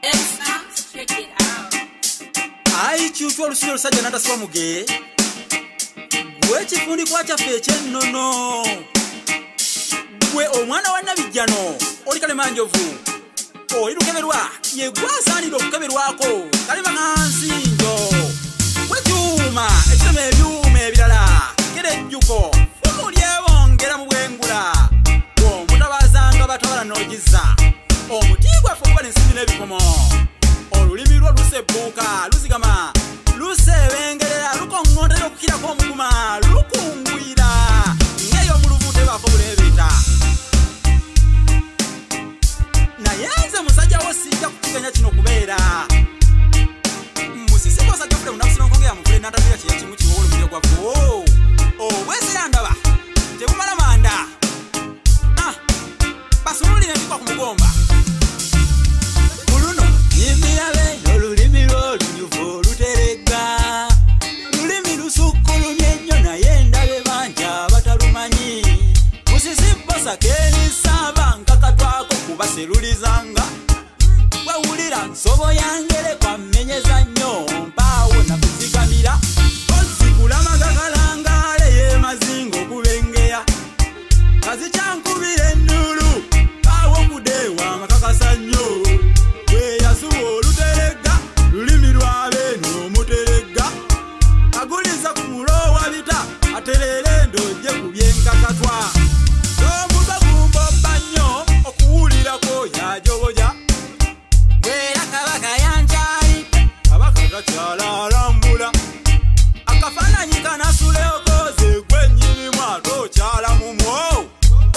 Check it out. Ai chuchu olusiro lusajja nataswa muge. Gwe kifundi kwa kyaffe ekyennono. Gwe omwana wa Nabijjano oli Kalemanjovu. Oli lukeberwa ye gwasaanira okukeberwako kalema kansinjo. Gwe kyuma ekitema ebyuma ebirala kerejjuko omulyebongera mu bwengula. Omutabazanga batwala n'ogiza. Omutigwa fuba n'ensimbi n'ebikomo. Olulimi lwo lusebbuuka luzigama lusebengerera lukongontera okukirako omuguma lukungwira ngeyo mu luvute bako bulebeeta. Naye nze musajja wo sijja kutiganya kino kubeera musisi gwosajja kule munakusironkonge yamuvule n'atabira kyeya kimu kiwowola omuliro gwaffe. Obwese yandaba tebumala manda basunulire ntikwa ku mugomba. Nimirabe n'olulimi lw'olunyuvu oluterega. Lulimi lusukkulumye nnyo naye ndabe bangi abatalumanyi. Musisi bosa kenisaba nkakatwako kuba serulizanga. Wewulira nsobo yangere kwamenyeza nnyo mpaawo nakuzigamira. Ozikula magagalangaale y'emazinga okubengeya. Kazikyankubira ennulu paawo mudeewa amakakasa nnyo. Lulimi lw'abeenu omuterega aguliza ku mulowa bita aterere ndojje ku byenkakatwa. Omuba gumbobba nnyo okuwulirako yajoboja. Bwera kabaka yanjali kabaka takyala alambula. Akafaananyi kanasule okoze gwennyinimu ate okyala mumwo.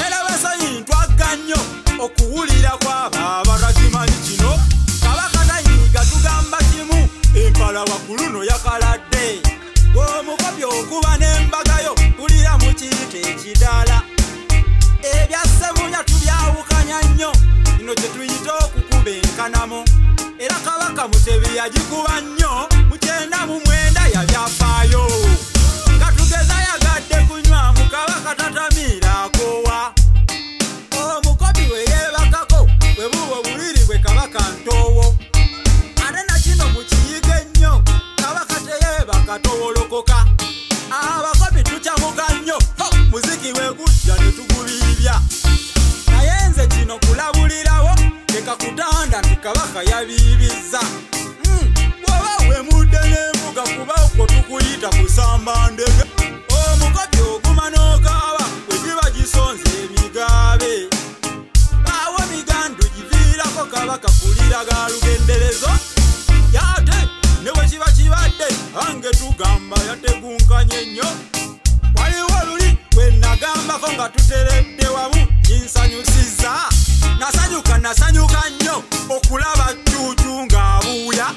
Era basayi ntwagga nnyo okuwulira kw'abo abatakimanyi kino. Tugamba kimu empala waggulu no yakaladde. Omukopyo okuba n'embagayo tulira mu kiyita ekidaala. Ebyasemunya tubyawukanya nnyo kino kye tuyita okukuba enkanamu. Era Kabaka Mutebi yagikuba nnyo mu 1999 yabyafaayo. Katugeza yagadde kunywa mu Kabaka tatamiira akoowa. Omukopi we yeebakako bwe buba obuliri bwe Kabaka Ntoowo. Mukiyige nnyo Kabaka teyeebaka towolokoka. Abakopi tukyamuka nnyo muziki wegujja ne tuguliibya. Naye nze kino kulabulirawo leka kutanda nti Kabaka yabiibizza. Bw'oba wemudde n'embuga kuba okwo tukuyita kusamba ndege. Omukopi oguma n'okaaba bwe giba gisonze emigaabe. Awo migandu giviirako Kabaka kuliraga lugenderezo. Yate newe kiba kibadde ange tugamba yategunkanye nnyo. Waliwo luli bwe nagambako nga tuteredde wamu kinsanyusiza. Nasanyuka nnyo okulaba Cuucu ng'abuuya.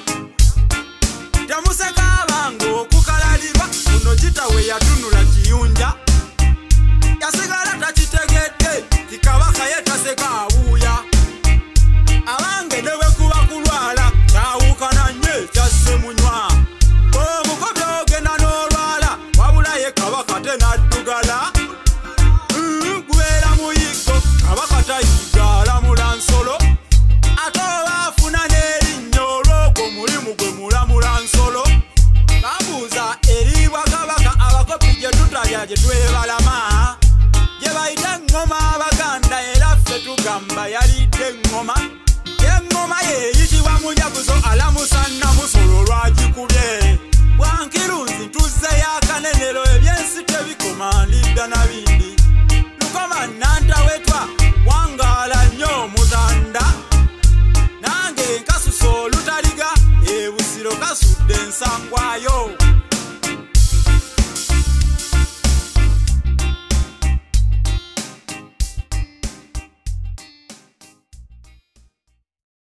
Temuseka abange okukalalirwa kuno kitawe yatunula kiyunja. Yasigala takitegedde ti Kabaka ye taseka abuuya. Abange ne bwe kuba kulwala kyawukana nnyo ekyasemunywa. Omukopi ogenda n'olwala wabula ye Kabaka tenaddugala. Gubeera muyiggo Kabaka tayiga alamula nsolo. Ate oba afuna n'erinnya olw'ogwo mulimu gwe mulamula nsolo. Bambuuza eri Bwakabaka abakopi gye tutalya gye twebalama. Gye bayita eŋŋoma Abaganda era ffe tugamba yalidde eŋŋoma. Eŋŋoma yeeyitibwa munyaguzo alamusa Namusolo lwagikubye. Bwankirunzi tuzzeyo akanenero ebyensi tebikoma ndidda na bindi. Lukoma Nantawetwa wangaala nnyo Mutanda. Nange nkasusa olutaliga ebusiro kasudde ensangwa.